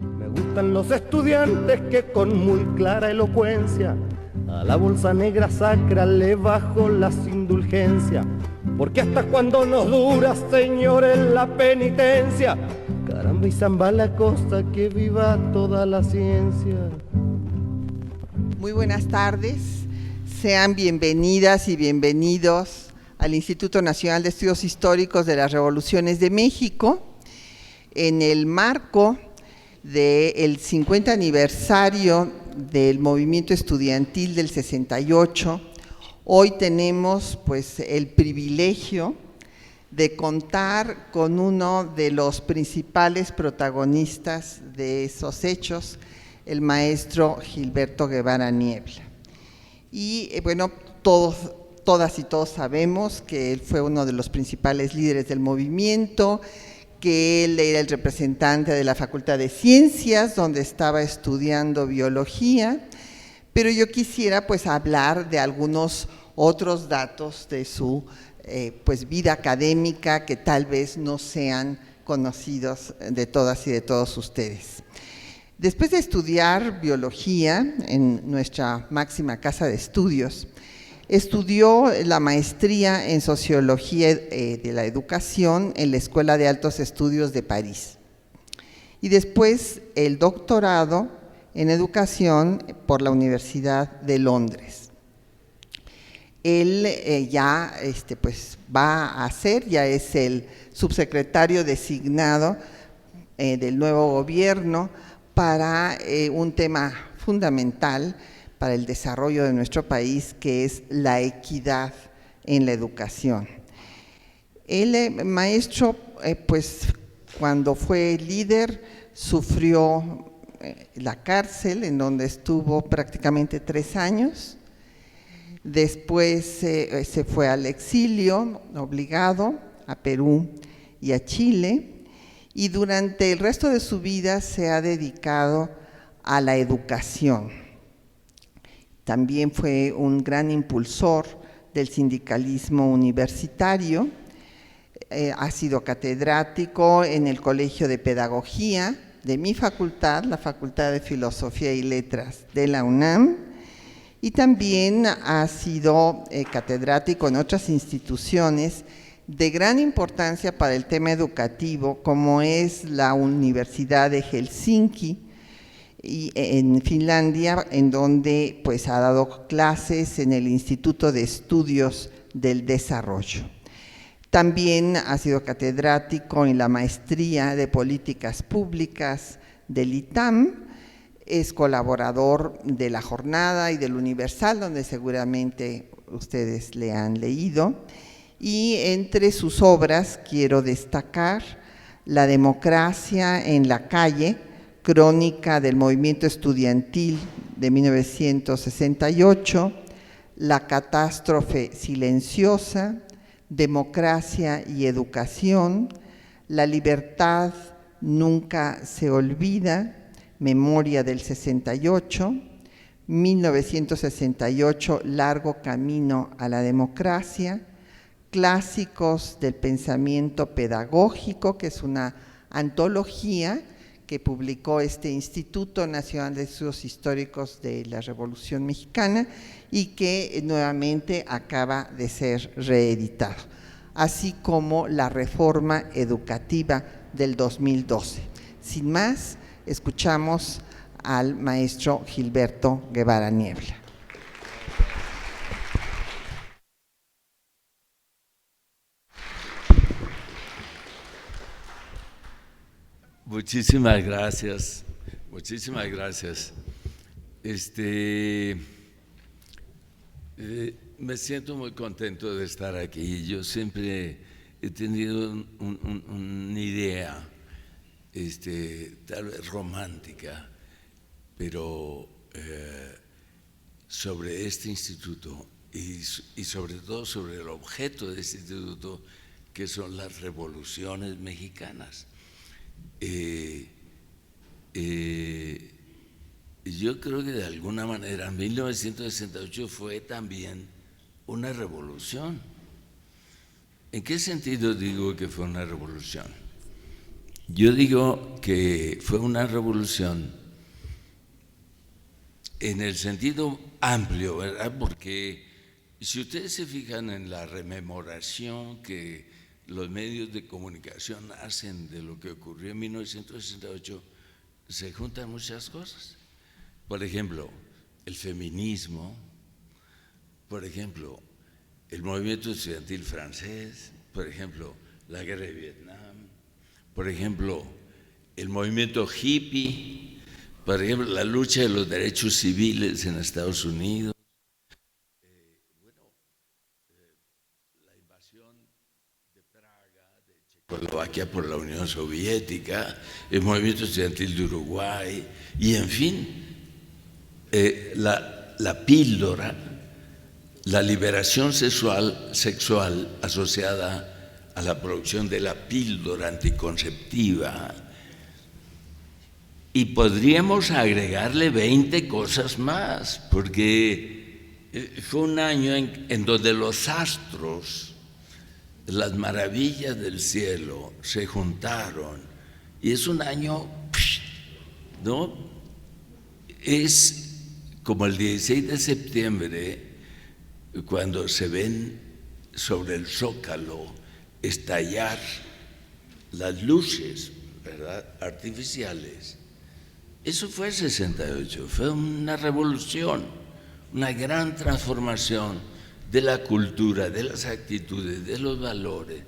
Me gustan los estudiantes que con muy clara elocuencia a la bolsa negra sacra le bajo las indulgencias. Porque hasta cuando nos dura, señores, la penitencia. Caramba y zamba la costa, que viva toda la ciencia. Muy buenas tardes, sean bienvenidas y bienvenidos al Instituto Nacional de Estudios Históricos de las Revoluciones de México. En el marco del 50 aniversario del movimiento estudiantil del 68, hoy tenemos pues el privilegio de contar con uno de los principales protagonistas de esos hechos, el maestro Gilberto Guevara Niebla. Y bueno, todas y todos sabemos que él fue uno de los principales líderes del movimiento, que él era el representante de la Facultad de Ciencias, donde estaba estudiando biología, pero yo quisiera pues hablar de algunos otros datos de su pues vida académica que tal vez no sean conocidos de todas y de todos ustedes. Después de estudiar biología en nuestra máxima casa de estudios, estudió la maestría en Sociología de la Educación en la Escuela de Altos Estudios de París. Y después el doctorado en Educación por la Universidad de Londres. Él ya es el subsecretario designado del nuevo gobierno para un tema fundamental para el desarrollo de nuestro país, que es la equidad en la educación. El maestro, cuando fue líder, sufrió la cárcel, en donde estuvo prácticamente 3 años. Después se fue al exilio obligado a Perú y a Chile, y durante el resto de su vida se ha dedicado a la educación. También fue un gran impulsor del sindicalismo universitario, ha sido catedrático en el Colegio de Pedagogía de mi facultad, la Facultad de Filosofía y Letras de la UNAM, y también ha sido catedrático en otras instituciones de gran importancia para el tema educativo, como es la Universidad de Helsinki, y en Finlandia, en donde pues ha dado clases en el Instituto de Estudios del Desarrollo. También ha sido catedrático en la Maestría de Políticas Públicas del ITAM, es colaborador de La Jornada y del Universal, donde seguramente ustedes le han leído, y entre sus obras quiero destacar La democracia en la calle, crónica del movimiento estudiantil de 1968, La catástrofe silenciosa, Democracia y educación, La libertad nunca se olvida, Memoria del 68, 1968, Largo camino a la democracia, Clásicos del pensamiento pedagógico, que es una antología que publicó este Instituto Nacional de Estudios Históricos de la Revolución Mexicana y que nuevamente acaba de ser reeditado, así como la Reforma Educativa del 2012. Sin más, escuchamos al maestro Gilberto Guevara Niebla. Muchísimas gracias, muchísimas gracias. Me siento muy contento de estar aquí. Yo siempre he tenido una idea, tal vez romántica, pero sobre este instituto y sobre todo sobre el objeto de este instituto, que son las revoluciones mexicanas. Yo creo que de alguna manera 1968 fue también una revolución. ¿En qué sentido digo que fue una revolución? Yo digo que fue una revolución en el sentido amplio, ¿verdad? Porque si ustedes se fijan en la rememoración que los medios de comunicación hacen de lo que ocurrió en 1968, se juntan muchas cosas. Por ejemplo, el feminismo, por ejemplo, el movimiento estudiantil francés, por ejemplo, la guerra de Vietnam, por ejemplo, el movimiento hippie, por ejemplo, la lucha de los derechos civiles en Estados Unidos, la invasión de Praga, de Checoslovaquia por la Unión Soviética, el movimiento estudiantil de Uruguay, y en fin, la píldora, la liberación sexual asociada a la producción de la píldora anticonceptiva, y podríamos agregarle 20 cosas más, porque fue un año en donde los astros, las maravillas del cielo se juntaron, y es un año, ¿no? Es como el 16 de septiembre, cuando se ven sobre el Zócalo estallar las luces, ¿verdad?, artificiales. Eso fue el 68, fue una revolución, una gran transformación de la cultura, de las actitudes, de los valores,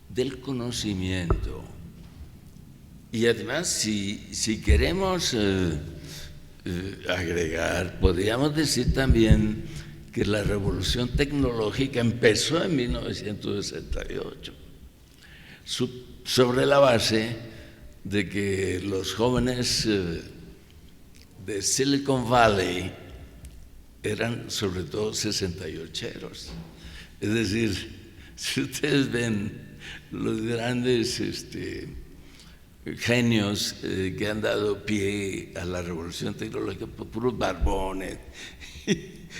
del conocimiento. Y además, si queremos agregar, podríamos decir también que la revolución tecnológica empezó en 1968, sobre la base de que los jóvenes de Silicon Valley eran sobre todo 68eros. Es decir, si ustedes ven los grandes genios que han dado pie a la revolución tecnológica, puros barbones,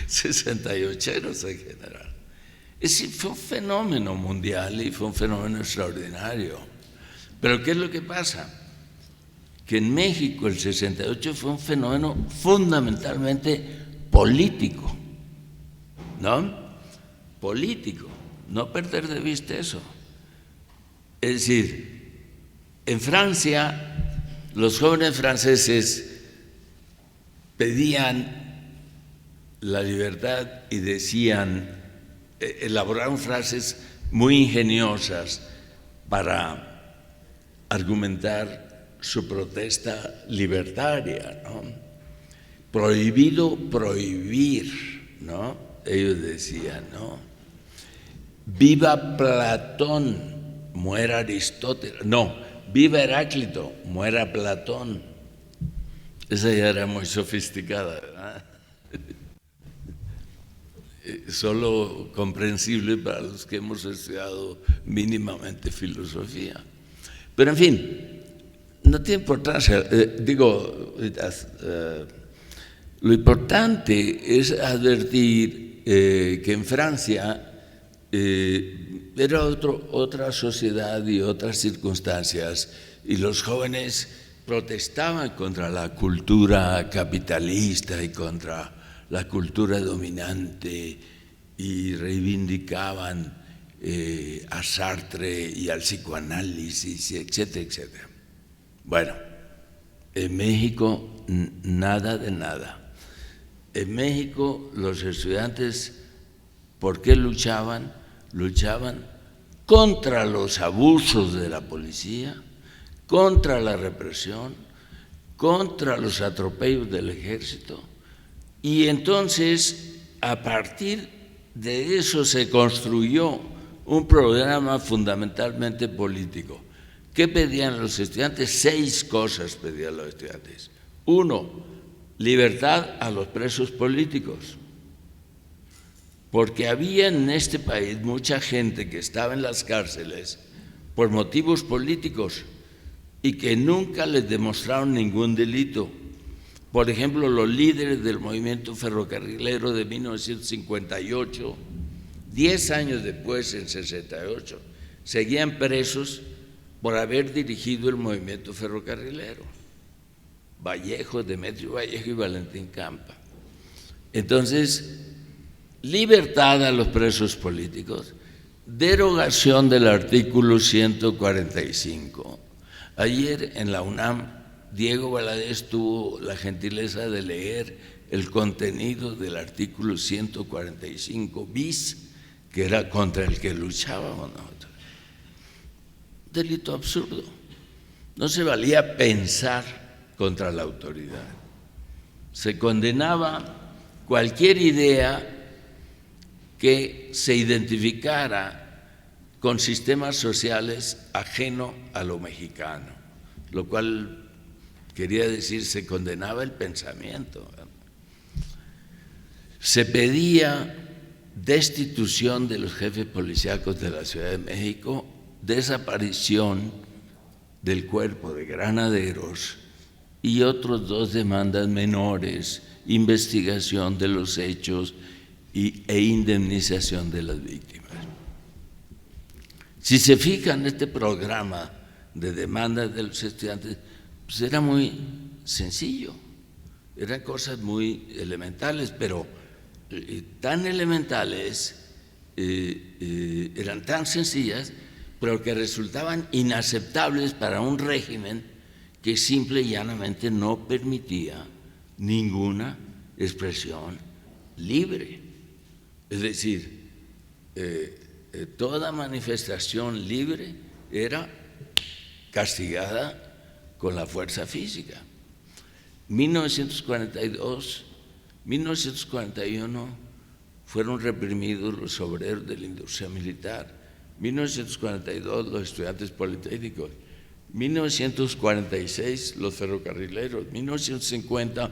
68eros en general. Fue un fenómeno mundial y fue un fenómeno extraordinario. Pero ¿qué es lo que pasa? Que en México el 68 fue un fenómeno fundamentalmente político, ¿no? Político, no perder de vista eso. Es decir, en Francia, los jóvenes franceses pedían la libertad y decían, elaboraron frases muy ingeniosas para argumentar su protesta libertaria, ¿no? Prohibido prohibir, ¿no? Ellos decían, ¿no? Viva Platón, muera Aristóteles. No, viva Heráclito, muera Platón. Esa ya era muy sofisticada, ¿verdad? Solo comprensible para los que hemos estudiado mínimamente filosofía. Pero en fin, no tiene importancia. Lo importante es advertir que en Francia era otra sociedad y otras circunstancias, y los jóvenes protestaban contra la cultura capitalista y contra la cultura dominante, y reivindicaban a Sartre y al psicoanálisis, etcétera, etcétera. Bueno, en México nada de nada. En México los estudiantes, ¿por qué luchaban? Luchaban contra los abusos de la policía, contra la represión, contra los atropellos del ejército, y entonces a partir de eso se construyó un programa fundamentalmente político. ¿Qué pedían los estudiantes? 6 cosas pedían los estudiantes. 1, libertad a los presos políticos, porque había en este país mucha gente que estaba en las cárceles por motivos políticos y que nunca les demostraron ningún delito. Por ejemplo, los líderes del movimiento ferrocarrilero de 1958, 10 años después, en 68, seguían presos por haber dirigido el movimiento ferrocarrilero. Vallejo, Demetrio Vallejo y Valentín Campa. Entonces, libertad a los presos políticos, derogación del artículo 145. Ayer en la UNAM, Diego Valadez tuvo la gentileza de leer el contenido del artículo 145 bis, que era contra el que luchábamos nosotros. Delito absurdo. No se valía pensar contra la autoridad. Se condenaba cualquier idea que se identificara con sistemas sociales ajeno a lo mexicano, lo cual quería decir se condenaba el pensamiento. Se pedía destitución de los jefes policíacos de la Ciudad de México, desaparición del cuerpo de granaderos y otros 2 demandas menores, investigación de los hechos e indemnización de las víctimas. Si se fijan, este programa de demandas de los estudiantes pues era muy sencillo, eran cosas muy elementales, pero tan elementales, eran tan sencillas, pero que resultaban inaceptables para un régimen que simple y llanamente no permitía ninguna expresión libre. Es decir, toda manifestación libre era castigada con la fuerza física. 1942, 1941 fueron reprimidos los obreros de la industria militar, 1942 los estudiantes politécnicos, 1946 los ferrocarrileros, 1950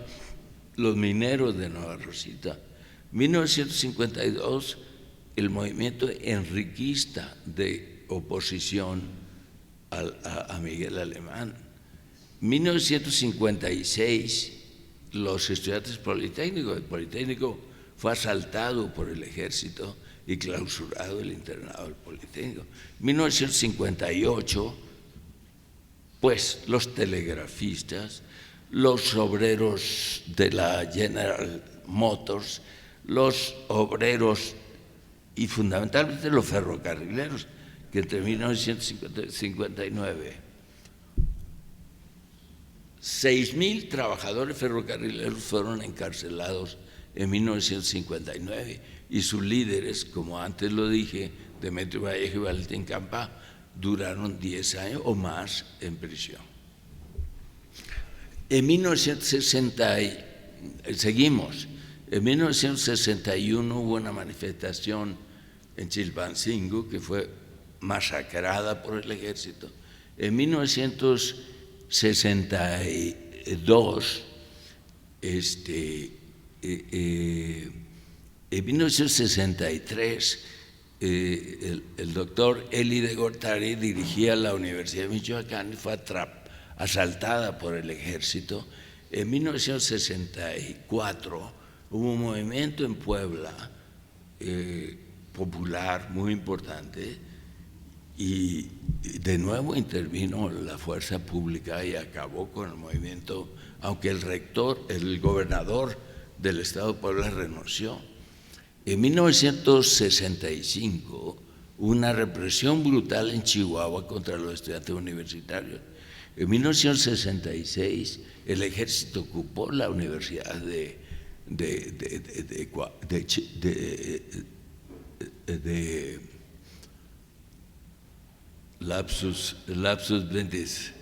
los mineros de Nueva Rosita, 1952 el movimiento enriquista de oposición a Miguel Alemán, 1956 los estudiantes politécnicos, el Politécnico fue asaltado por el ejército y clausurado el internado del Politécnico. 1958, pues los telegrafistas, los obreros de la General Motors, los obreros y fundamentalmente los ferrocarrileros, que entre 1959 6,000 trabajadores ferrocarrileros fueron encarcelados en 1959 y sus líderes, como antes lo dije, Demetrio Vallejo y Valentín Campa, duraron 10 años o más en prisión. En 1961 hubo una manifestación en Chilpancingo que fue masacrada por el ejército. En 1962, en 1963, el doctor Eli de Gortari dirigía la Universidad de Michoacán y fue asaltada por el ejército. En 1964 hubo un movimiento en Puebla popular muy importante y de nuevo intervino la fuerza pública y acabó con el movimiento, aunque el gobernador del estado de Puebla renunció. En 1965 hubo una represión brutal en Chihuahua contra los estudiantes universitarios. En 1966 el ejército ocupó la Universidad de lapsus mentis.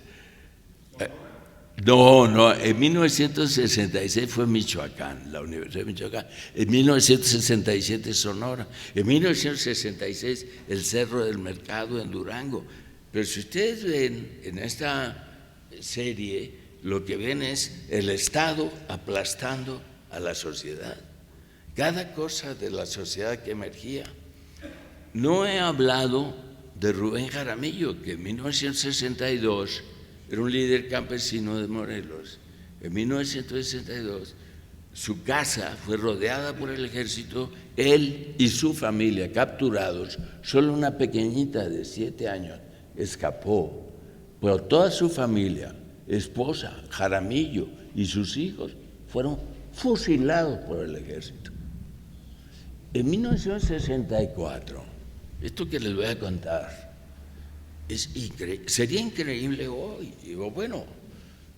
No, en 1966 fue Michoacán, la Universidad de Michoacán, en 1967 Sonora, en 1966 el Cerro del Mercado en Durango. Pero si ustedes ven en esta serie, lo que ven es el Estado aplastando a la sociedad, cada cosa de la sociedad que emergía. No he hablado de Rubén Jaramillo, que en 1962 era un líder campesino de Morelos. En 1962 su casa fue rodeada por el ejército, él y su familia capturados, solo una pequeñita de 7 años escapó pero toda su familia, esposa, Jaramillo y sus hijos fueron fusilados por el ejército. En 1964, esto que les voy a contar sería increíble hoy. Digo, bueno,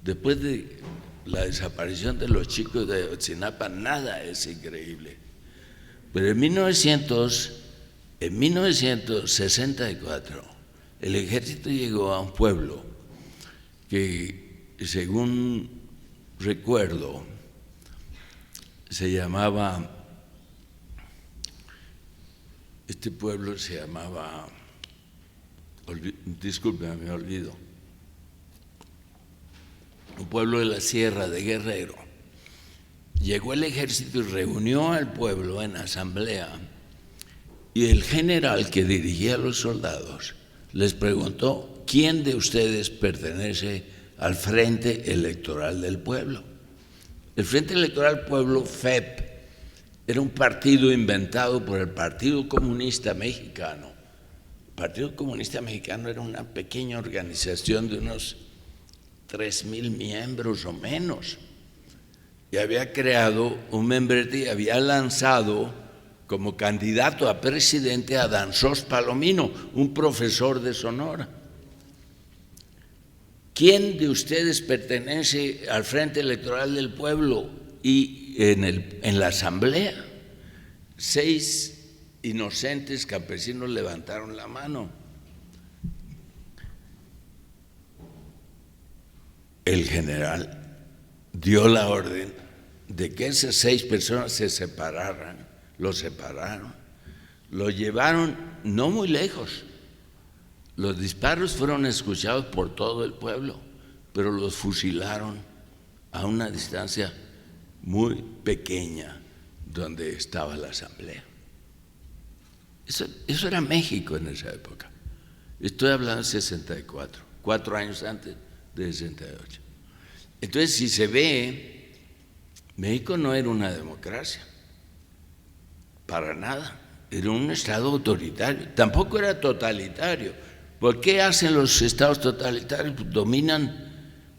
después de la desaparición de los chicos de Ayotzinapa, nada es increíble. Pero en 1964, el ejército llegó a un pueblo que, según recuerdo, se llamaba, este pueblo se llamaba, discúlpeme, me olvido, un pueblo de la Sierra de Guerrero. Llegó el ejército y reunió al pueblo en asamblea, y el general que dirigía a los soldados les preguntó: ¿quién de ustedes pertenece al Frente Electoral del Pueblo? El Frente Electoral del Pueblo, FEP, era un partido inventado por el Partido Comunista Mexicano. El Partido Comunista Mexicano era una pequeña organización de unos 3,000 miembros o menos, y había creado un membrete y había lanzado como candidato a presidente a Danzós Palomino, un profesor de Sonora. ¿Quién de ustedes pertenece al Frente Electoral del Pueblo? Y en la asamblea, 6 inocentes campesinos levantaron la mano. El general dio la orden de que esas 6 personas se separaran. Lo separaron, lo llevaron no muy lejos. Los disparos fueron escuchados por todo el pueblo, pero los fusilaron a una distancia muy pequeña donde estaba la asamblea. Eso era México en esa época. Estoy hablando de 64, 4 años antes de 68. Entonces, si se ve, México no era una democracia, para nada. Era un estado autoritario, tampoco era totalitario. ¿Por qué hacen los estados totalitarios? Pues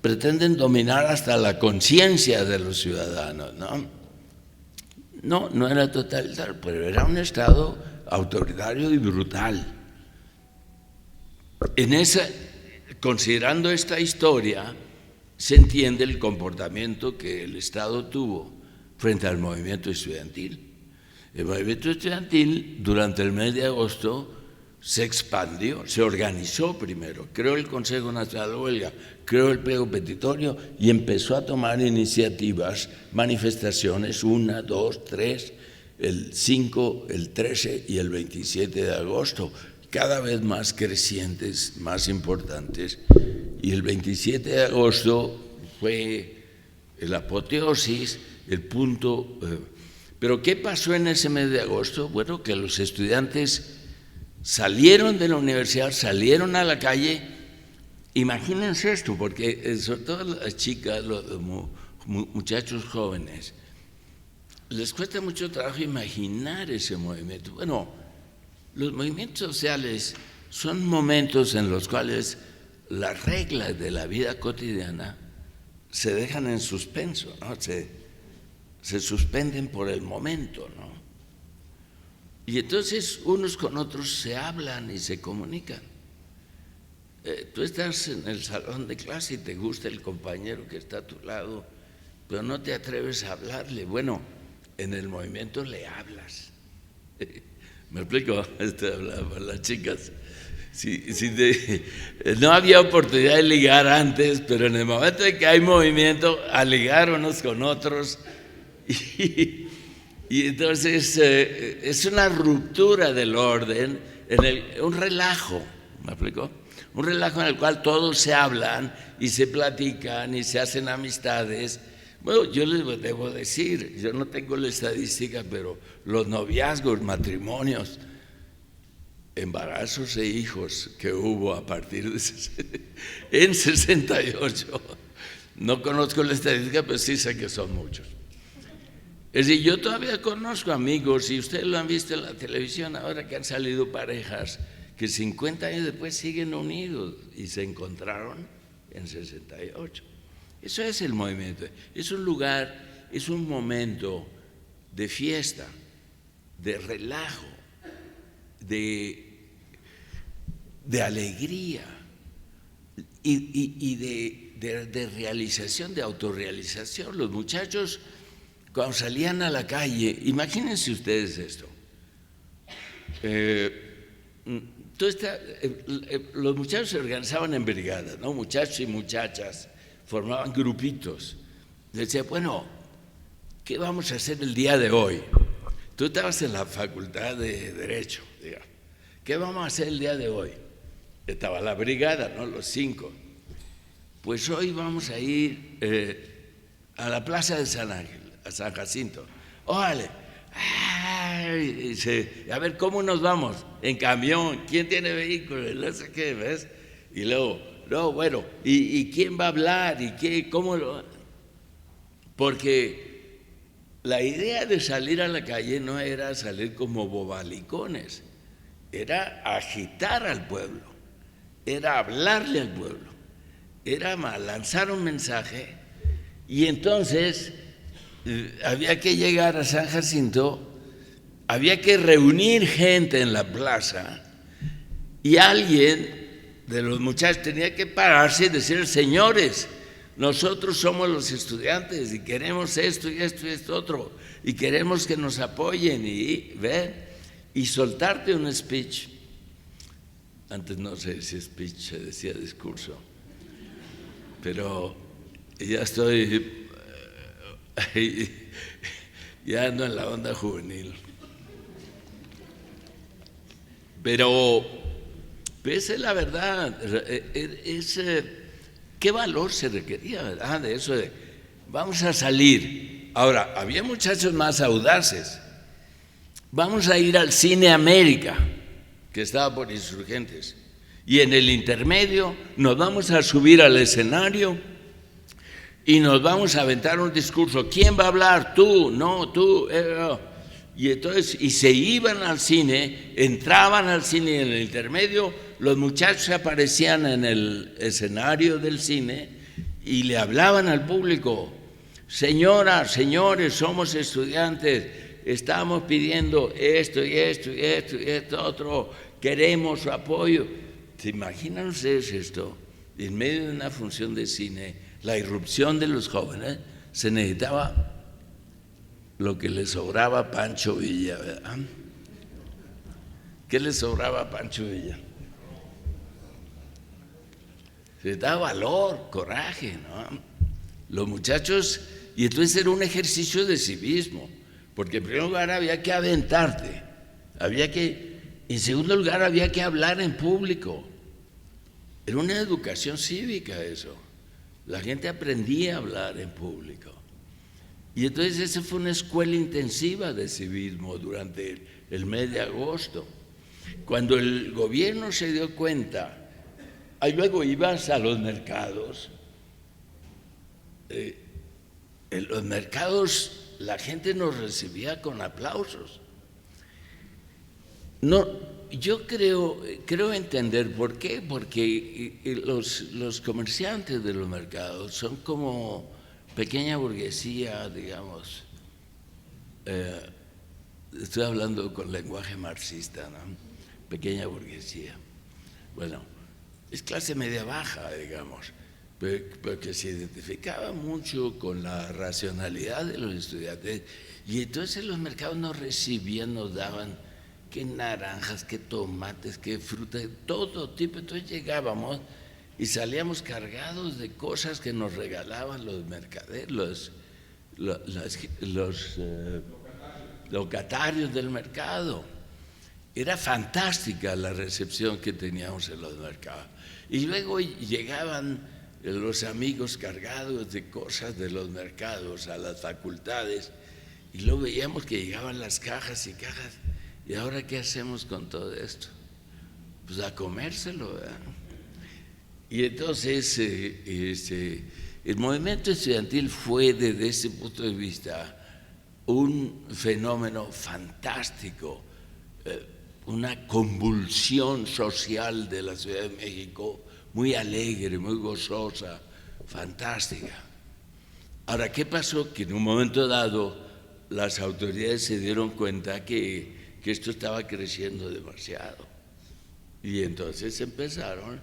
pretenden dominar hasta la conciencia de los ciudadanos, ¿no? No era totalitario, pero era un estado autoritario y brutal. Considerando esta historia, se entiende el comportamiento que el Estado tuvo frente al movimiento estudiantil. El movimiento estudiantil durante el mes de agosto se expandió, se organizó primero, creó el Consejo Nacional de Huelga, creó el pliego petitorio y empezó a tomar iniciativas, manifestaciones, 1, 2, 3, el 5, el 13 y el 27 de agosto, cada vez más crecientes, más importantes. Y el 27 de agosto fue el apoteosis, el punto. Pero ¿qué pasó en ese mes de agosto? Bueno, que los estudiantes salieron de la universidad, salieron a la calle. Imagínense esto, porque sobre todo las chicas, los muchachos jóvenes, les cuesta mucho trabajo imaginar ese movimiento. Bueno, los movimientos sociales son momentos en los cuales las reglas de la vida cotidiana se dejan en suspenso, ¿no? Se suspenden por el momento, ¿no? Y entonces unos con otros se hablan y se comunican. Tú estás en el salón de clase y te gusta el compañero que está a tu lado, pero no te atreves a hablarle. Bueno, en el movimiento le hablas. ¿Me explico? Las chicas. No había oportunidad de ligar antes, pero en el momento en que hay movimiento, a ligar unos con otros. Y entonces es una ruptura del orden, un relajo, ¿me explico? Un relajo en el cual todos se hablan y se platican y se hacen amistades. Bueno, yo les debo decir, yo no tengo la estadística, pero los noviazgos, matrimonios, embarazos e hijos que hubo a partir de en 68, no conozco la estadística, pero sí sé que son muchos. Es decir, yo todavía conozco amigos, y ustedes lo han visto en la televisión ahora, que han salido parejas que 50 años después siguen unidos y se encontraron en 68. Eso es el movimiento. Es un lugar, es un momento de fiesta, de relajo, de alegría y de realización, de autorrealización. Los muchachos, cuando salían a la calle, imagínense ustedes esto. Los muchachos se organizaban en brigadas, ¿no? Muchachos y muchachas formaban grupitos. Decía, bueno, ¿qué vamos a hacer el día de hoy? Tú estabas en la facultad de Derecho, digamos. ¿Qué vamos a hacer el día de hoy? Estaba la brigada, ¿no? Los 5. Pues hoy vamos a ir a la plaza de San Ángel, a San Jacinto. ¡Órale! A ver, ¿cómo nos vamos? En camión. ¿Quién tiene vehículo? No sé qué, ¿ves? Y luego, no, bueno, ¿y quién va a hablar? ¿Y qué? ¿Cómo lo...? Porque la idea de salir a la calle no era salir como bobalicones, era agitar al pueblo, era hablarle al pueblo, era lanzar un mensaje. Y entonces había que llegar a San Jacinto, había que reunir gente en la plaza y alguien de los muchachos tenía que pararse y decir, señores, nosotros somos los estudiantes y queremos esto y esto y esto otro y queremos que nos apoyen y soltarte un speech. Antes no sé si speech se decía discurso, pero ya estoy, ya ando en la onda juvenil. Pero esa es la verdad, ¿qué valor se requería, verdad? De eso de, vamos a salir. Ahora, había muchachos más audaces. Vamos a ir al Cine América, que estaba por Insurgentes, y en el intermedio nos vamos a subir al escenario y nos vamos a aventar un discurso. ¿Quién va a hablar? Tú, no, tú. Y entonces, y se iban al cine, entraban al cine y en el intermedio los muchachos aparecían en el escenario del cine y le hablaban al público. Señoras, señores, somos estudiantes, estamos pidiendo esto y esto y esto y esto otro, queremos su apoyo. ¿Se imaginan ustedes esto? En medio de una función de cine, la irrupción de los jóvenes, se necesitaba lo que le sobraba a Pancho Villa, ¿verdad? ¿Qué le sobraba a Pancho Villa? Se da valor, coraje, ¿no? Los muchachos, y entonces era un ejercicio de civismo, porque en primer lugar había que aventarte, en segundo lugar había que hablar en público. Era una educación cívica eso. La gente aprendía a hablar en público. Y entonces esa fue una escuela intensiva de civismo durante el mes de agosto. Cuando el gobierno se dio cuenta, ahí luego ibas a los mercados. En los mercados la gente nos recibía con aplausos. No, yo creo entender por qué, porque los comerciantes de los mercados son como pequeña burguesía, digamos. Estoy hablando con lenguaje marxista, ¿no? Pequeña burguesía. Bueno, es clase media baja, digamos, pero que se identificaba mucho con la racionalidad de los estudiantes. Y entonces los mercados nos recibían, nos daban qué naranjas, qué tomates, qué fruta, todo tipo. Entonces llegábamos y salíamos cargados de cosas que nos regalaban los mercaderes, los locatarios del mercado. Era fantástica la recepción que teníamos en los mercados. Y luego llegaban los amigos cargados de cosas de los mercados a las facultades y luego veíamos que llegaban las cajas y cajas. ¿Y ahora qué hacemos con todo esto? Pues a comérselo, ¿verdad? Y entonces el movimiento estudiantil fue desde ese punto de vista un fenómeno fantástico, una convulsión social de la Ciudad de México muy alegre, muy gozosa, fantástica. Ahora, ¿qué pasó? Que en un momento dado las autoridades se dieron cuenta que esto estaba creciendo demasiado y entonces empezaron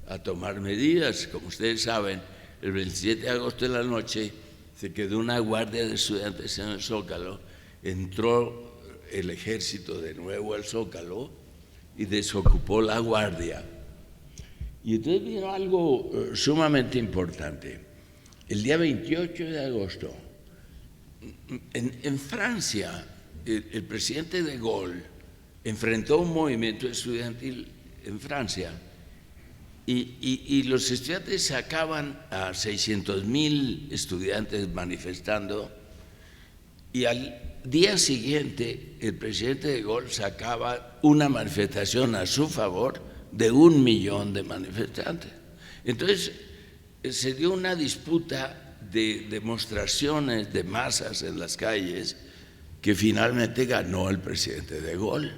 a tomar medidas. Como ustedes saben, el 27 de agosto de la noche se quedó una guardia de estudiantes en el Zócalo, entró el ejército de nuevo al Zócalo y desocupó la guardia. Y entonces vino algo sumamente importante. El día 28 de agosto, en Francia, el presidente de Gaulle enfrentó un movimiento estudiantil en Francia y los estudiantes sacaban a 600.000 estudiantes manifestando, y al día siguiente el presidente de Gaulle sacaba una manifestación a su favor de 1 millón de manifestantes. Entonces se dio una disputa de demostraciones de masas en las calles que finalmente ganó el presidente de Gaulle.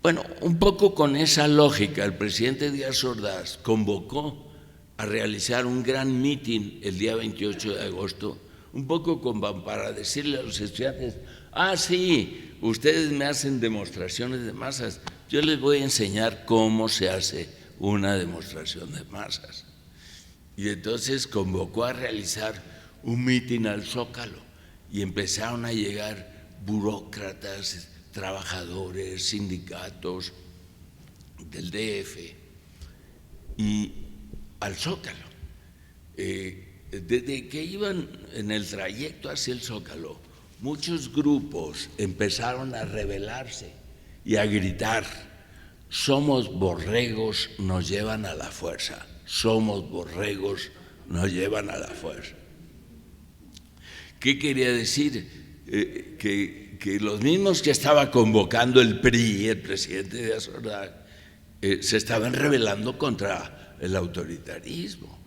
Bueno, un poco con esa lógica, el presidente Díaz Ordaz convocó a realizar un gran mitin el día 28 de agosto, un poco para decirle a los estudiantes: sí, ustedes me hacen demostraciones de masas, yo les voy a enseñar cómo se hace una demostración de masas. Y entonces convocó a realizar un mitin al Zócalo y empezaron a llegar burócratas, trabajadores, sindicatos del DF y al Zócalo. Desde que iban en el trayecto hacia el Zócalo, muchos grupos empezaron a rebelarse y a gritar: somos borregos, nos llevan a la fuerza, somos borregos, nos llevan a la fuerza. ¿Qué quería decir? Que los mismos que estaba convocando el PRI, el presidente Díaz Ordaz, se estaban rebelando contra el autoritarismo.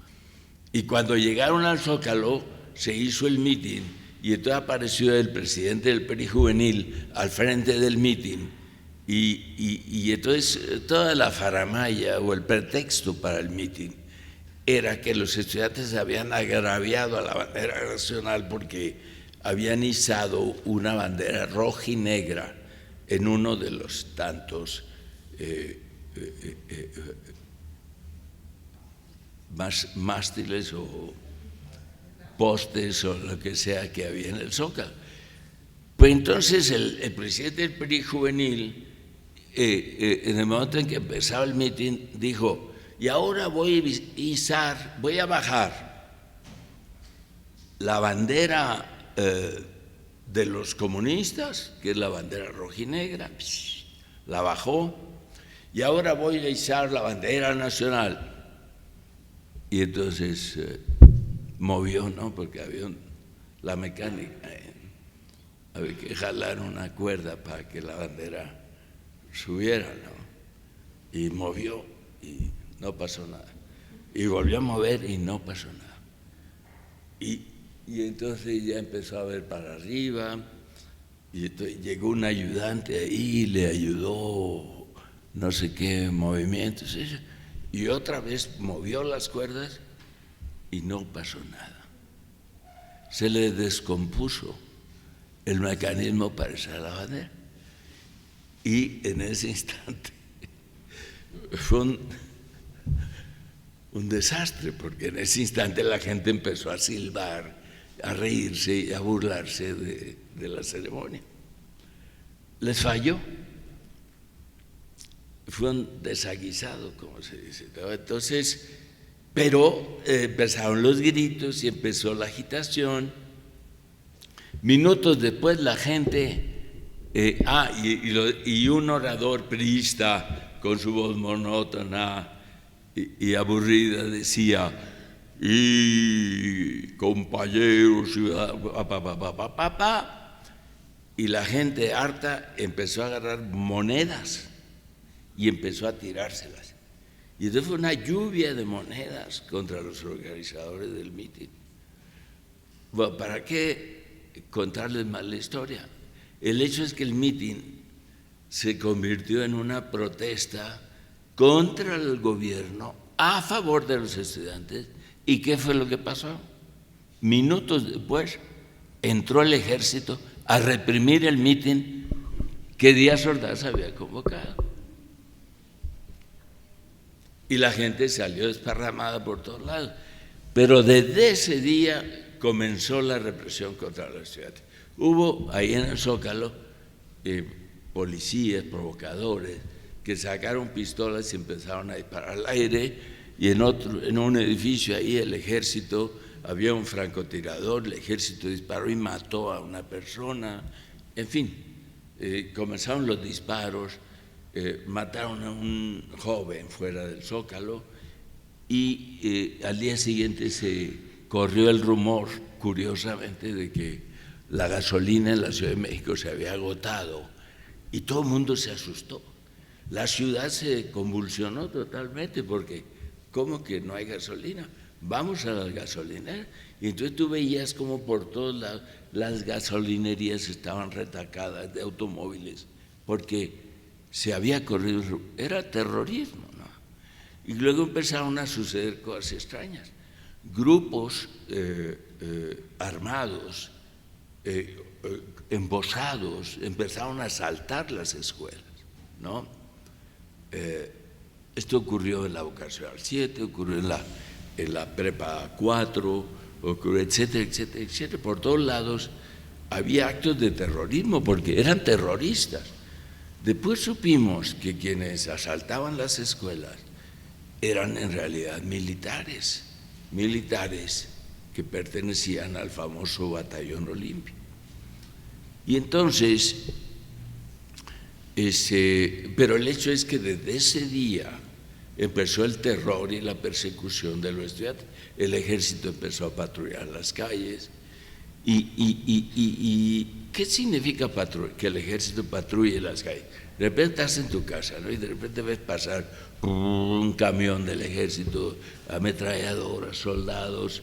Y cuando llegaron al Zócalo se hizo el mitin y entonces apareció el presidente del PRI juvenil al frente del mitin y entonces toda la faramalla o el pretexto para el mitin era que los estudiantes habían agraviado a la bandera nacional porque habían izado una bandera roja y negra en uno de los tantos mástiles o postes o lo que sea que había en el Zócalo. Pues entonces el presidente del PRI juvenil, en el momento en que empezaba el mitin, dijo: y ahora voy a bajar la bandera de los comunistas, que es la bandera rojinegra, la bajó, y ahora voy a izar la bandera nacional. Y entonces movió, ¿no? Porque había la mecánica, había que jalar una cuerda para que la bandera subiera, ¿no? Y movió y no pasó nada. Y volvió a mover y no pasó nada. Y entonces ya empezó a ver para arriba, y llegó un ayudante ahí, le ayudó no sé qué movimientos, y otra vez movió las cuerdas y no pasó nada. Se le descompuso el mecanismo para izar la bandera. Y en ese instante fue un desastre, porque en ese instante la gente empezó a silbar, a reírse y a burlarse de la ceremonia. Les falló. Fue un desaguisado, como se dice. Entonces, pero empezaron los gritos y empezó la agitación. Minutos después la gente, y un orador priista con su voz monótona y aburrida decía: y compañeros, y la gente harta empezó a agarrar monedas y empezó a tirárselas. Y entonces fue una lluvia de monedas contra los organizadores del mitin. Bueno, ¿para qué contarles más la historia? El hecho es que el mitin se convirtió en una protesta contra el gobierno a favor de los estudiantes. ¿Y qué fue lo que pasó? Minutos después entró el ejército a reprimir el mitin que Díaz Ordaz había convocado. Y la gente salió desparramada por todos lados. Pero desde ese día comenzó la represión contra los estudiantes. Hubo ahí en el Zócalo policías, provocadores, que sacaron pistolas y empezaron a disparar al aire, y en un edificio ahí el ejército, había un francotirador, el ejército disparó y mató a una persona. En fin, comenzaron los disparos, mataron a un joven fuera del Zócalo, y al día siguiente se corrió el rumor, curiosamente, de que la gasolina en la Ciudad de México se había agotado, y todo el mundo se asustó. La ciudad se convulsionó totalmente porque ¿cómo que no hay gasolina? Vamos a las gasolineras. Y entonces tú veías como por todas las gasolinerías estaban retacadas de automóviles porque se había corrido, era terrorismo, ¿no? Y luego empezaron a suceder cosas extrañas. Grupos armados, embosados, empezaron a asaltar las escuelas, ¿no? Esto ocurrió en la vocacional 7, ocurrió en la prepa 4, ocurrió, etcétera, etcétera, etcétera. Por todos lados había actos de terrorismo porque eran terroristas. Después supimos que quienes asaltaban las escuelas eran en realidad militares que pertenecían al famoso Batallón Olimpia. Y entonces, pero el hecho es que desde ese día empezó el terror y la persecución de los estudiantes. El ejército empezó a patrullar las calles. ¿Y qué significa que el ejército patrulle las calles? De repente estás en tu casa, ¿no? Y de repente ves pasar un camión del ejército, ametralladoras, soldados.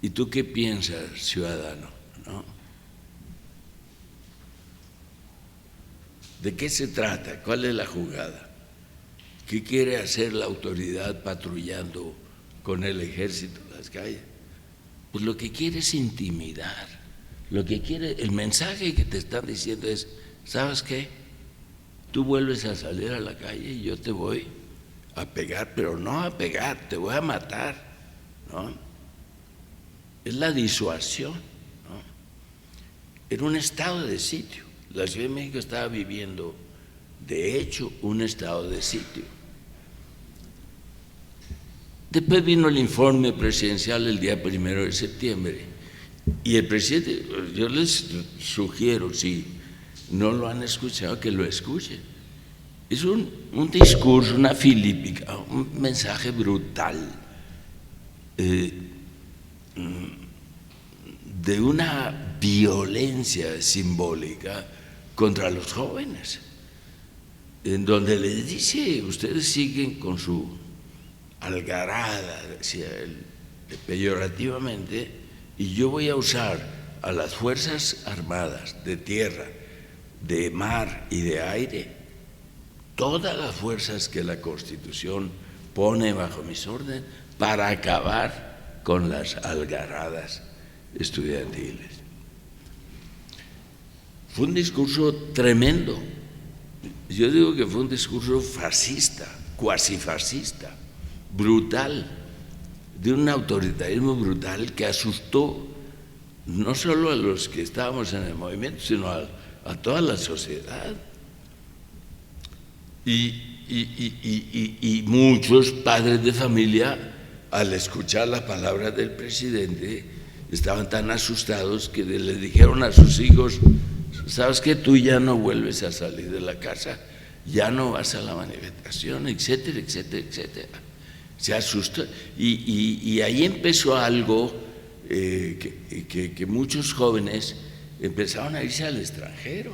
¿Y tú qué piensas, ciudadano? ¿No? ¿De qué se trata? ¿Cuál es la jugada? ¿Qué quiere hacer la autoridad patrullando con el ejército en las calles? Pues lo que quiere es intimidar. Lo que quiere, el mensaje que te están diciendo es, ¿sabes qué? Tú vuelves a salir a la calle y yo te voy a pegar, pero no a pegar, te voy a matar, ¿no? Es la disuasión, ¿no? Era un estado de sitio. La Ciudad de México estaba viviendo, de hecho, un estado de sitio. Después vino el informe presidencial el día 1 de septiembre y el presidente, yo les sugiero, si no lo han escuchado, que lo escuchen. Es un discurso, una filípica, un mensaje brutal de una violencia simbólica contra los jóvenes, en donde les dice, ustedes siguen con su algarada, decía él, peyorativamente, y yo voy a usar a las Fuerzas Armadas de tierra, de mar y de aire, todas las fuerzas que la Constitución pone bajo mis órdenes para acabar con las algaradas estudiantiles. Fue un discurso tremendo. Yo digo que fue un discurso fascista, cuasi fascista, brutal, de un autoritarismo brutal que asustó no solo a los que estábamos en el movimiento, sino a toda la sociedad. Y muchos padres de familia, al escuchar las palabras del presidente, estaban tan asustados que le dijeron a sus hijos, ¿sabes qué? Tú ya no vuelves a salir de la casa, ya no vas a la manifestación, etcétera, etcétera, etcétera. Se asustó. Y ahí empezó algo que muchos jóvenes empezaron a irse al extranjero.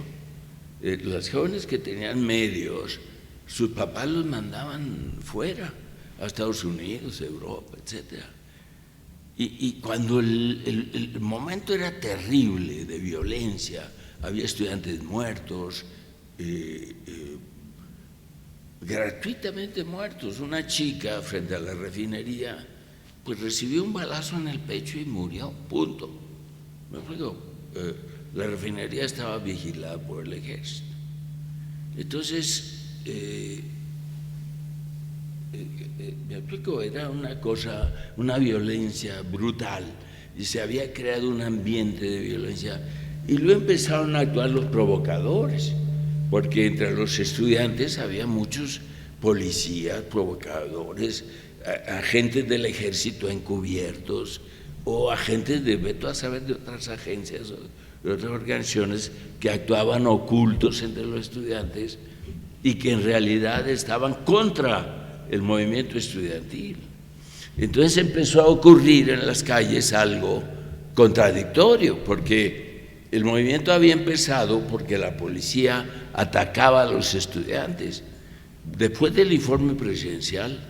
Los jóvenes que tenían medios, sus papás los mandaban fuera, a Estados Unidos, Europa, etcétera. Y cuando el momento era terrible de violencia, había estudiantes muertos, gratuitamente muertos. Una chica frente a la refinería pues recibió un balazo en el pecho y murió, punto. ¿Me explico? La refinería estaba vigilada por el ejército. Entonces, me explico, era una cosa, una violencia brutal, y se había creado un ambiente de violencia, y luego empezaron a actuar los provocadores, porque entre los estudiantes había muchos policías, provocadores, agentes del ejército encubiertos, o agentes de, veto a saber, de otras agencias, de otras organizaciones que actuaban ocultos entre los estudiantes y que en realidad estaban contra el movimiento estudiantil. Entonces empezó a ocurrir en las calles algo contradictorio, porque el movimiento había empezado porque la policía atacaba a los estudiantes. Después del informe presidencial,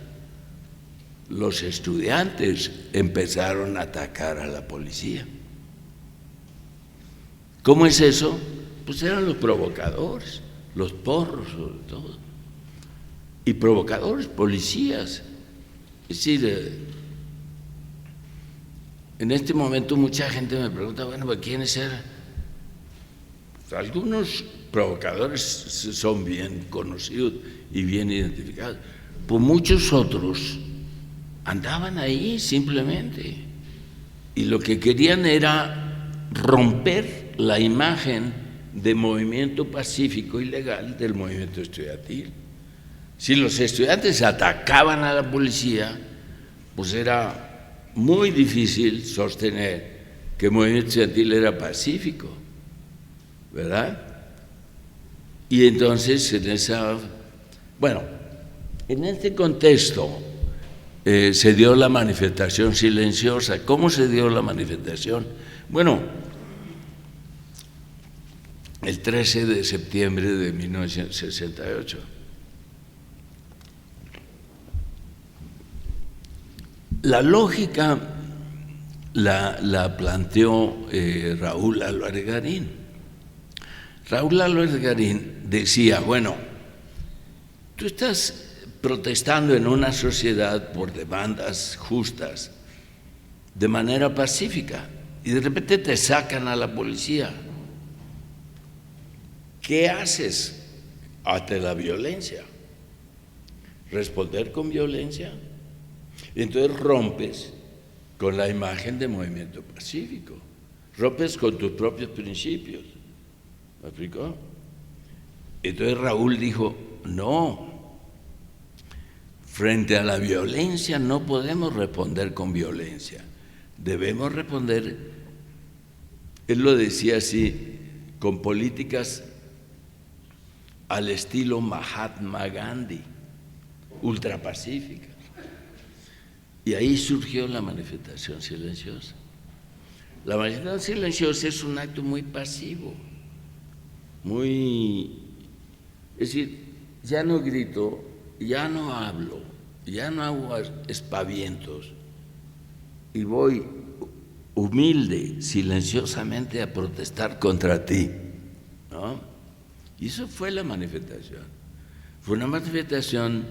los estudiantes empezaron a atacar a la policía. ¿Cómo es eso? Pues eran los provocadores, los porros sobre todo, y provocadores, policías. Es decir, en este momento mucha gente me pregunta, bueno, ¿quiénes eran? Algunos provocadores son bien conocidos y bien identificados, pues muchos otros andaban ahí simplemente, y lo que querían era romper la imagen de movimiento pacífico y legal del movimiento estudiantil. Si los estudiantes atacaban a la policía, pues era muy difícil sostener que el movimiento estudiantil era pacífico, ¿verdad? Y entonces en este contexto se dio la manifestación silenciosa. ¿Cómo se dio la manifestación? Bueno, el 13 de septiembre de 1968. La lógica la planteó Raúl Álvarez Garín. Raúl Álvarez Garín decía, bueno, tú estás protestando en una sociedad por demandas justas, de manera pacífica, y de repente te sacan a la policía. ¿Qué haces ante la violencia? ¿Responder con violencia? Entonces rompes con la imagen de movimiento pacífico, rompes con tus propios principios. ¿Me explicó? Entonces Raúl dijo, no, frente a la violencia no podemos responder con violencia, debemos responder, él lo decía así, con políticas al estilo Mahatma Gandhi, ultrapacíficas. Y ahí surgió la manifestación silenciosa. La manifestación silenciosa es un acto muy pasivo, es decir, ya no grito, ya no hablo, ya no hago espavientos, y voy humilde, silenciosamente a protestar contra ti, ¿no? Y eso fue la manifestación. Fue una manifestación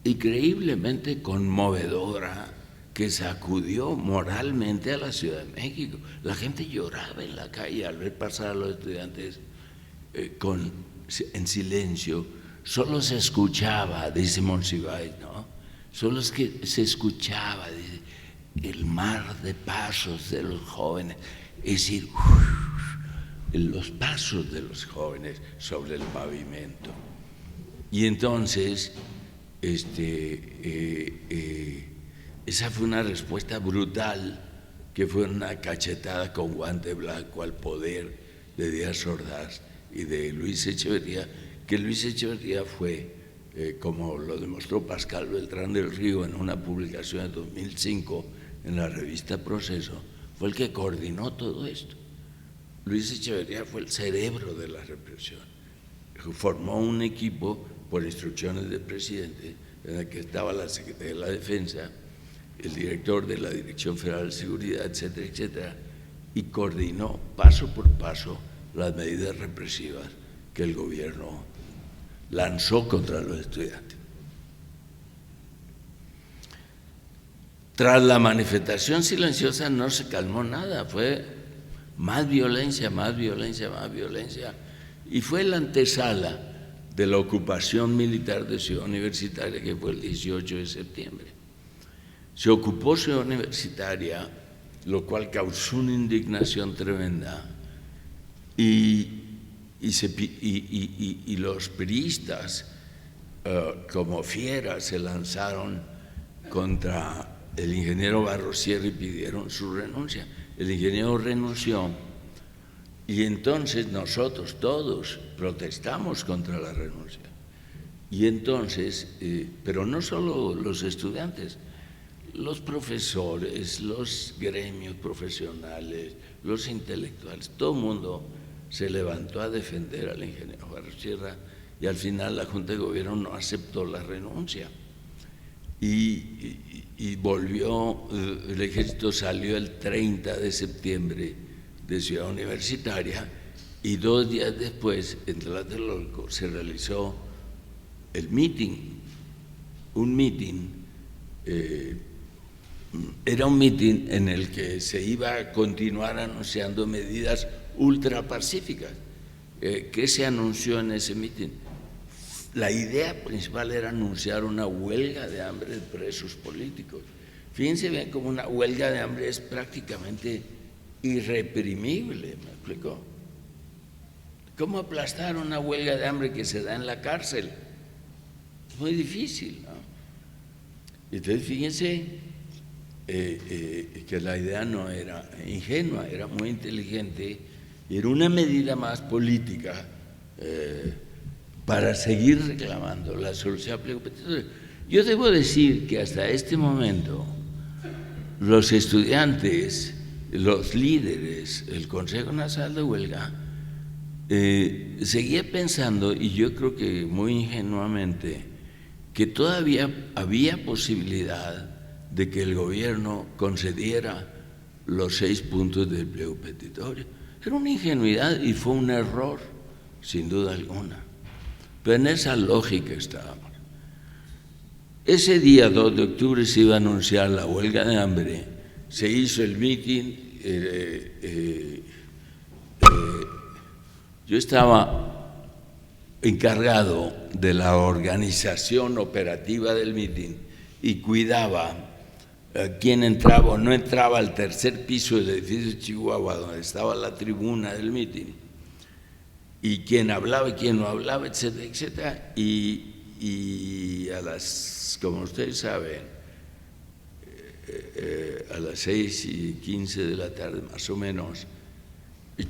increíblemente conmovedora que sacudió moralmente a la Ciudad de México. La gente lloraba en la calle al ver pasar a los estudiantes en silencio. Solo se escuchaba, dice Monsiváis, ¿no? Solo es que se escuchaba, dice, el mar de pasos de los jóvenes, es decir, los pasos de los jóvenes sobre el pavimento. Y entonces, esa fue una respuesta brutal, que fue una cachetada con guante blanco al poder de Díaz Ordaz y de Luis Echeverría, que Luis Echeverría fue, como lo demostró Pascal Beltrán del Río en una publicación de 2005 en la revista Proceso, fue el que coordinó todo esto. Luis Echeverría fue el cerebro de la represión. Formó un equipo por instrucciones del presidente, en el que estaba la Secretaría de la Defensa, el director de la Dirección Federal de Seguridad, etcétera, etcétera, y coordinó paso por paso las medidas represivas que el gobierno lanzó contra los estudiantes. Tras la manifestación silenciosa no se calmó nada, fue más violencia, más violencia, más violencia, y fue la antesala de la ocupación militar de Ciudad Universitaria, que fue el 18 de septiembre. Se ocupó Ciudad Universitaria, lo cual causó una indignación tremenda, y los priistas, como fieras, se lanzaron contra el ingeniero Barros Sierra y pidieron su renuncia. El ingeniero renunció y entonces nosotros todos protestamos contra la renuncia. Y entonces, pero no solo los estudiantes, los profesores, los gremios profesionales, los intelectuales, todo el mundo se levantó a defender al ingeniero Barros Sierra y al final la Junta de Gobierno no aceptó la renuncia. Y volvió, el ejército salió el 30 de septiembre de Ciudad Universitaria y 2 días después en Tlatelolco se realizó el meeting, era un meeting en el que se iba a continuar anunciando medidas ultra pacíficas. ¿Qué se anunció en ese meeting? La idea principal era anunciar una huelga de hambre de presos políticos. Fíjense bien cómo una huelga de hambre es prácticamente irreprimible, ¿me explicó? ¿Cómo aplastar una huelga de hambre que se da en la cárcel? Es muy difícil, ¿no? Entonces, fíjense que la idea no era ingenua, era muy inteligente, era una medida más política para seguir reclamando la solución pliego petitorio. Yo debo decir que hasta este momento los estudiantes, los líderes, el Consejo Nacional de Huelga, seguía pensando, y yo creo que muy ingenuamente, que todavía había posibilidad de que el gobierno concediera los 6 puntos del pliego petitorio. Era una ingenuidad y fue un error, sin duda alguna. Pero en esa lógica estábamos. Ese día, 2 de octubre, se iba a anunciar la huelga de hambre, se hizo el meeting, yo estaba encargado de la organización operativa del meeting y cuidaba quién entraba o no entraba al 3er piso del edificio de Chihuahua, donde estaba la tribuna del meeting, y quién hablaba y quién no hablaba, etcétera, etcétera. Y a las, como ustedes saben, a las 6:15 de la tarde más o menos,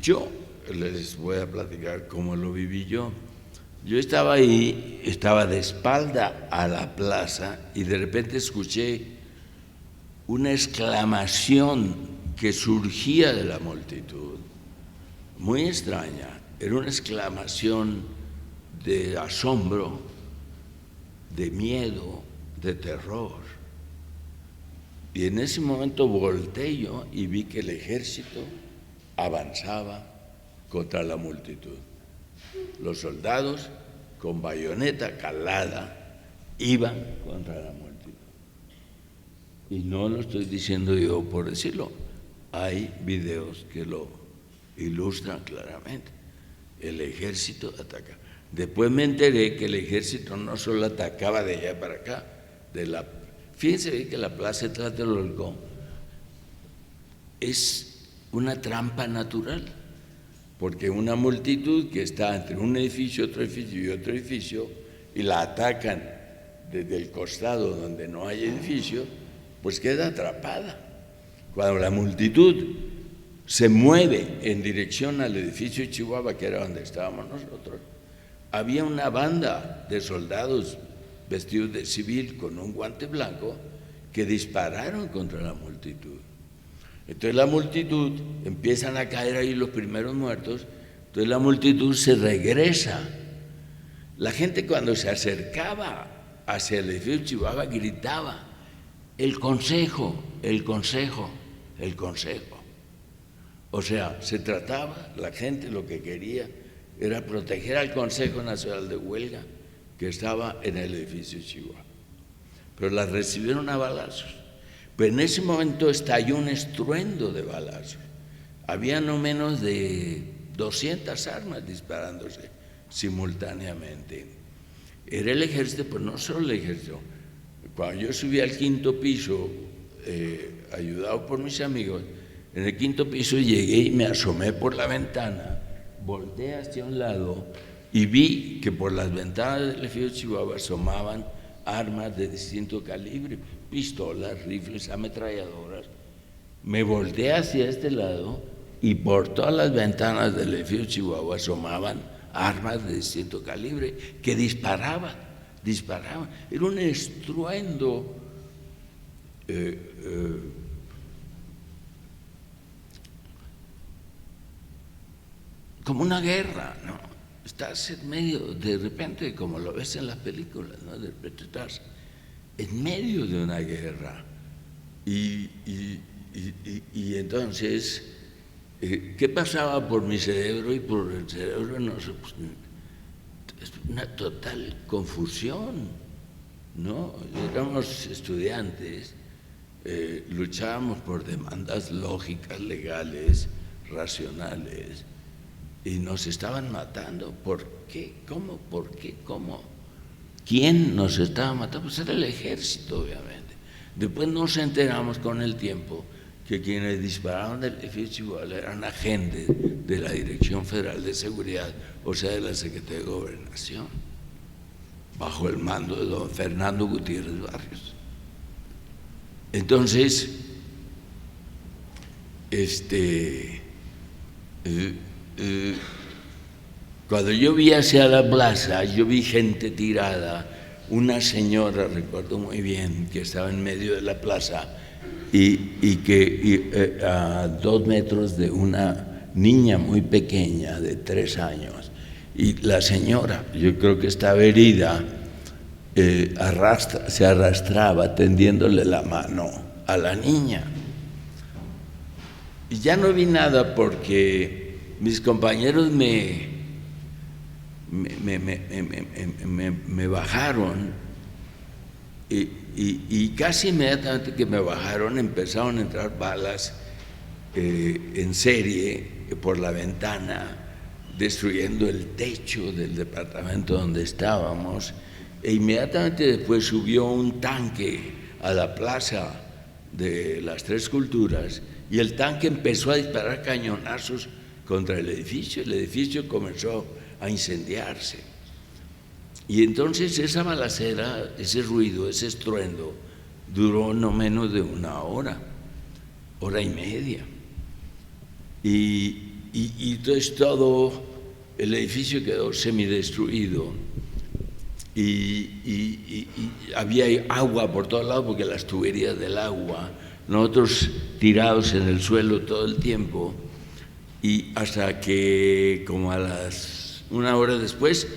yo les voy a platicar cómo lo viví yo. Yo estaba ahí, estaba de espalda a la plaza y de repente escuché una exclamación que surgía de la multitud, muy extraña. Era una exclamación de asombro, de miedo, de terror. Y en ese momento volteé yo y vi que el ejército avanzaba contra la multitud. Los soldados con bayoneta calada iban contra la multitud. Y no lo estoy diciendo yo por decirlo, hay videos que lo ilustran claramente. El ejército ataca. Después me enteré que el ejército no solo atacaba de allá para acá, fíjense que la plaza de Tlatelolco es una trampa natural, porque una multitud que está entre un edificio, otro edificio y otro edificio, y la atacan desde el costado donde no hay edificio, pues queda atrapada. Cuando la multitud se mueve en dirección al edificio de Chihuahua, que era donde estábamos nosotros, había una banda de soldados vestidos de civil con un guante blanco que dispararon contra la multitud. Entonces la multitud, empiezan a caer ahí los primeros muertos, entonces la multitud se regresa. La gente cuando se acercaba hacia el edificio de Chihuahua gritaba: el consejo, el consejo, el consejo. O sea, se trataba, la gente lo que quería era proteger al Consejo Nacional de Huelga, que estaba en el edificio Chihuahua. Pero las recibieron a balazos. Pero en ese momento estalló un estruendo de balazos. Había no menos de 200 armas disparándose simultáneamente. Era el ejército, pero no solo el ejército. Cuando yo subí al quinto piso, ayudado por mis amigos, en el quinto piso llegué y me asomé por la ventana, volteé hacia un lado y vi que por las ventanas del edificio Chihuahua asomaban armas de distinto calibre, pistolas, rifles, ametralladoras. Me volteé hacia este lado y por todas las ventanas del edificio Chihuahua asomaban armas de distinto calibre que disparaban. Era un estruendo como una guerra, ¿no? Estás en medio, de repente, como lo ves en las películas, ¿no? De repente estás en medio de una guerra. Y entonces, ¿qué pasaba por mi cerebro y por el cerebro? No sé, pues, es una total confusión, ¿no? Éramos estudiantes, luchábamos por demandas lógicas, legales, racionales, y nos estaban matando. ¿Por qué? ¿Cómo? ¿Por qué? ¿Cómo? ¿Quién nos estaba matando? Pues era el ejército, obviamente. Después nos enteramos con el tiempo que quienes dispararon del edificio Chihuahua eran agentes de la Dirección Federal de Seguridad, o sea, de la Secretaría de Gobernación, bajo el mando de don Fernando Gutiérrez Barrios. Entonces, cuando yo vi hacia la plaza, yo vi gente tirada, una señora, recuerdo muy bien, que estaba en medio de la plaza y que a 2 metros de una niña muy pequeña de 3 años. Y la señora, yo creo que estaba herida, se arrastraba tendiéndole la mano a la niña. Y ya no vi nada porque mis compañeros me bajaron y casi inmediatamente que me bajaron empezaron a entrar balas en serie por la ventana, destruyendo el techo del departamento donde estábamos, e inmediatamente después subió un tanque a la plaza de las Tres Culturas y el tanque empezó a disparar cañonazos contra el edificio comenzó a incendiarse. Y entonces esa balacera, ese ruido, ese estruendo, duró no menos de 1 hora, 1 hora y media. Y entonces todo el edificio quedó semidestruido y había agua por todos lados porque las tuberías del agua, nosotros tirados en el suelo todo el tiempo, y hasta que como a las 1 hora después,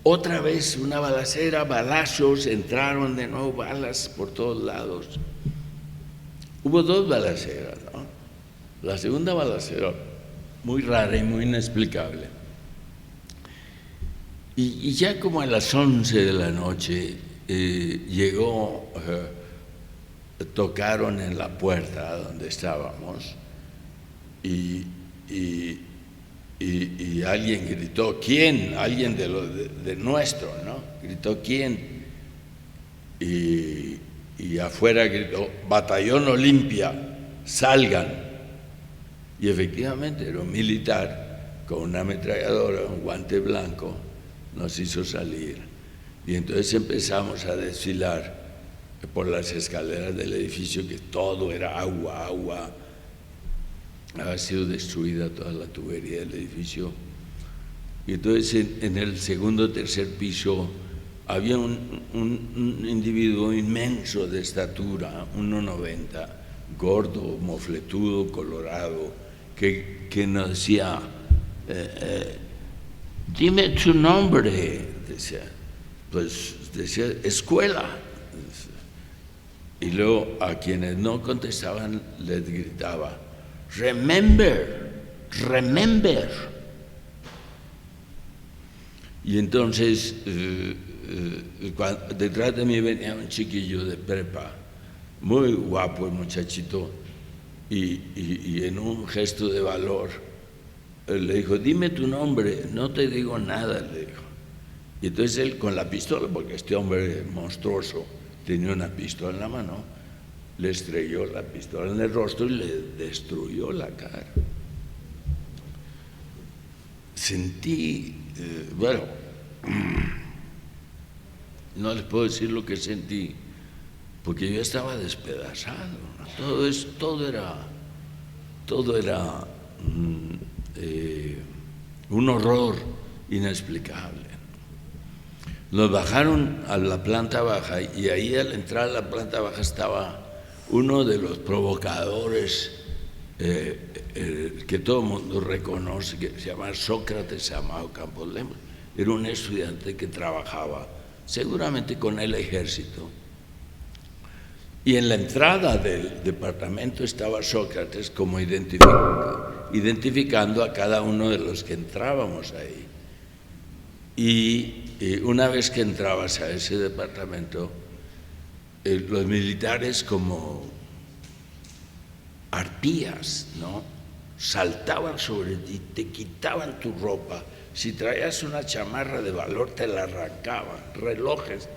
otra vez una balacera, balazos, entraron de nuevo balas por todos lados. Hubo 2 balaceras, ¿no? La segunda balacera, muy rara y muy inexplicable. Y ya como a las 11 de la noche tocaron en la puerta donde estábamos y alguien gritó, ¿quién? Alguien de nuestro, ¿no? Gritó, ¿quién? Y afuera gritó, Batallón Olimpia, salgan. Y efectivamente era un militar con una ametralladora, un guante blanco, nos hizo salir. Y entonces empezamos a desfilar por las escaleras del edificio, que todo era agua. Había sido destruida toda la tubería del edificio. Y entonces en el segundo o tercer piso había un individuo inmenso de estatura, 1,90, gordo, mofletudo, colorado, que nos decía, dime tu nombre, decía. Pues decía, escuela. Y luego a quienes no contestaban les gritaba, remember, remember. Y entonces detrás de mí venía un chiquillo de prepa, muy guapo el muchachito, y en un gesto de valor le dijo: dime tu nombre. No te digo nada, le dijo. Y entonces él, con la pistola, porque este hombre monstruoso tenía una pistola en la mano, le estrelló la pistola en el rostro y le destruyó la cara. Sentí, bueno, no les puedo decir lo que sentí, porque yo estaba despedazado, ¿no? Todo era un horror inexplicable. Nos bajaron a la planta baja, y ahí al entrar a la planta baja estaba uno de los provocadores que todo el mundo reconoce, que se llama Sócrates Amado Campos Lemos. Era un estudiante que trabajaba seguramente con el ejército, y en la entrada del departamento estaba Sócrates como identificando a cada uno de los que entrábamos ahí. Y una vez que entrabas a ese departamento, los militares, como arpías, ¿no?, saltaban sobre ti, te quitaban tu ropa. Si traías una chamarra de valor, te la arrancaban. Relojes,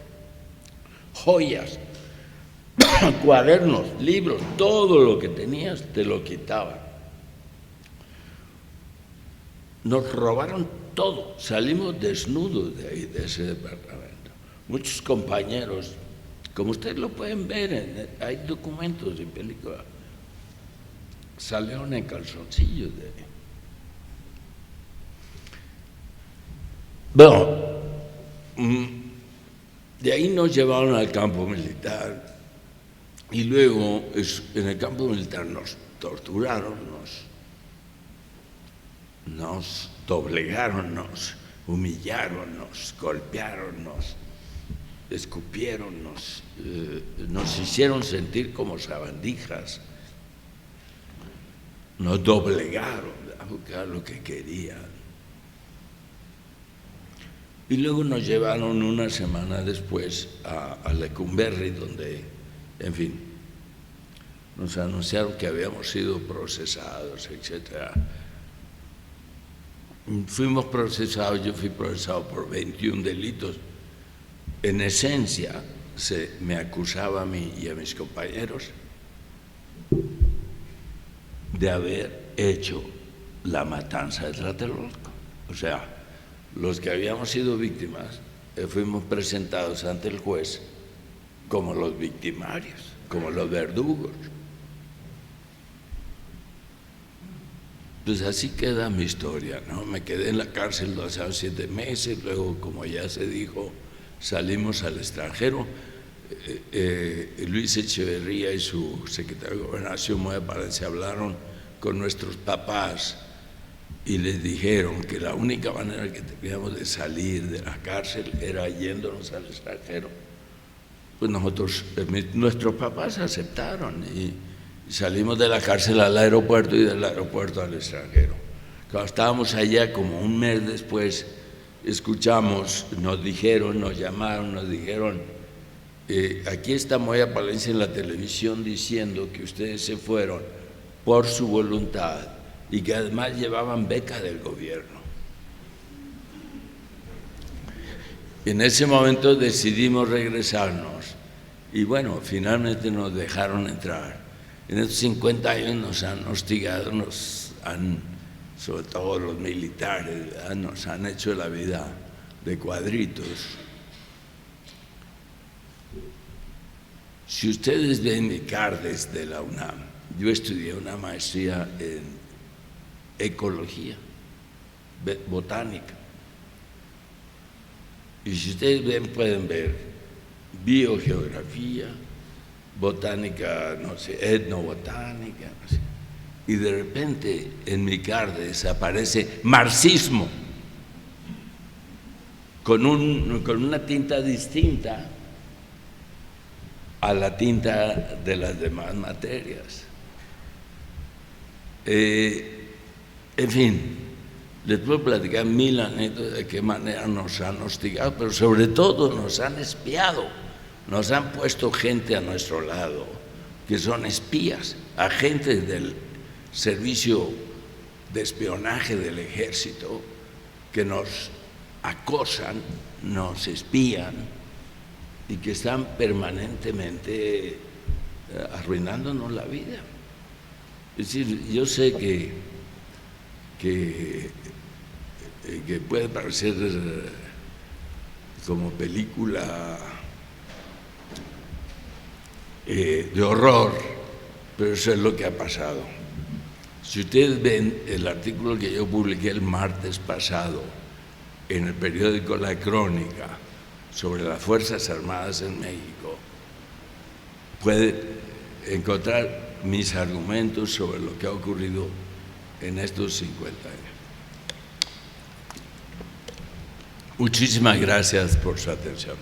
joyas, cuadernos, libros, todo lo que tenías te lo quitaban. Nos robaron todo, salimos desnudos de ahí, de ese departamento. Muchos compañeros, como ustedes lo pueden ver, hay documentos y películas, salieron en calzoncillos de ahí. Bueno, de ahí nos llevaron al campo militar, y luego en el campo militar nos torturaron, nos doblegaron, nos humillaron, nos golpearon, nos escupieron, nos hicieron sentir como sabandijas, nos doblegaron a buscar lo que querían. Y luego nos llevaron una semana después a Lecumberri, donde, en fin, nos anunciaron que habíamos sido procesados, etc. Fuimos procesados, yo fui procesado por 21 delitos. En esencia, me acusaba a mí y a mis compañeros de haber hecho la matanza de Tlatelolco. O sea, los que habíamos sido víctimas fuimos presentados ante el juez como los victimarios, como los verdugos. Pues así queda mi historia, ¿no? Me quedé en la cárcel 2 años 7 meses, luego, como ya se dijo, salimos al extranjero. Luis Echeverría y su secretario de Gobernación, Moya Palencia, hablaron con nuestros papás y les dijeron que la única manera que teníamos de salir de la cárcel era yéndonos al extranjero. Pues nuestros papás aceptaron y salimos de la cárcel al aeropuerto y del aeropuerto al extranjero. Cuando estábamos allá, como un mes después, escuchamos, nos llamaron, nos dijeron: aquí está Moya Palencia en la televisión diciendo que ustedes se fueron por su voluntad y que además llevaban beca del gobierno. En ese momento decidimos regresarnos y bueno, finalmente nos dejaron entrar. En estos 50 años nos han hostigado, sobre todo los militares, ¿verdad?, nos han hecho la vida de cuadritos. Si ustedes ven mi CARDES de la UNAM, yo estudié una maestría en ecología, botánica. Y si ustedes ven, pueden ver biogeografía, botánica, no sé, etnobotánica, no sé. Y de repente en mi CARDES aparece marxismo, con una tinta distinta a la tinta de las demás materias. En fin, les puedo platicar 1000 anécdotas de qué manera nos han hostigado, pero sobre todo nos han espiado, nos han puesto gente a nuestro lado, que son espías, agentes del servicio de espionaje del ejército, que nos acosan, nos espían y que están permanentemente arruinándonos la vida. Es decir, yo sé que puede parecer como película de horror, pero eso es lo que ha pasado. Si ustedes ven el artículo que yo publiqué el martes pasado en el periódico La Crónica sobre las Fuerzas Armadas en México, puede encontrar mis argumentos sobre lo que ha ocurrido en estos 50 años. Muchísimas gracias por su atención.